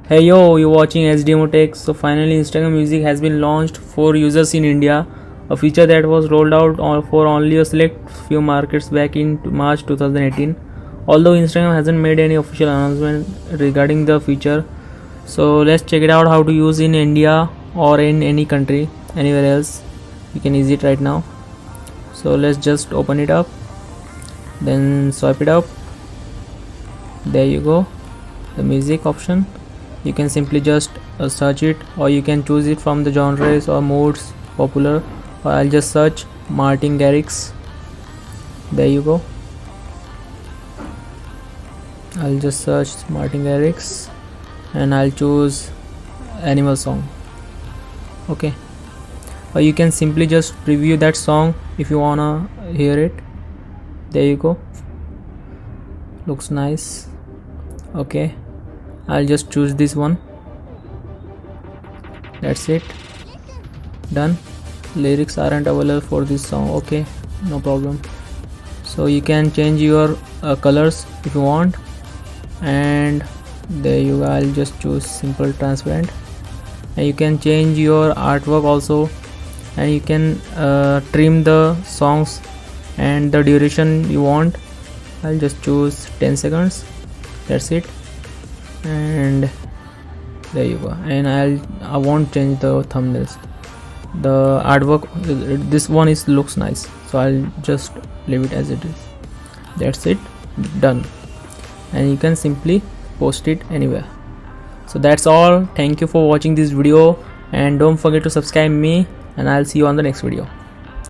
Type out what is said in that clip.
Hey yo, you're watching SDMOVFX. So finally Instagram Music has been launched for users in India, a feature that was rolled out for only a select few markets back in March 2018. Although Instagram hasn't made any official announcement regarding the feature, so let's check it out how to use in India or in any country, anywhere else. You can use it right now. So let's just open it up, then swipe it up. There you go, the music option. You can simply just search it, or you can choose it from the genres or modes popular, or I'll just search Martin Garrix. There you go, I'll just search Martin Garrix and I'll choose animal song. Okay, or you can simply just preview that song if you wanna hear it. There you go, looks nice. Okay, I'll just choose this one. That's it, done. Lyrics aren't available for this song. Okay, no problem. So you can change your colors if you want, and there you go. I'll just choose simple transparent, and you can change your artwork also, and you can trim the songs and the duration you want. I'll just choose 10 seconds. That's it, and there you go. And I won't change the thumbnails. The artwork, this one looks nice, so I'll just leave it as it is. That's it, done. And you can simply post it anywhere. So that's all. Thank you for watching this video, and don't forget to subscribe me, and I'll see you on the next video.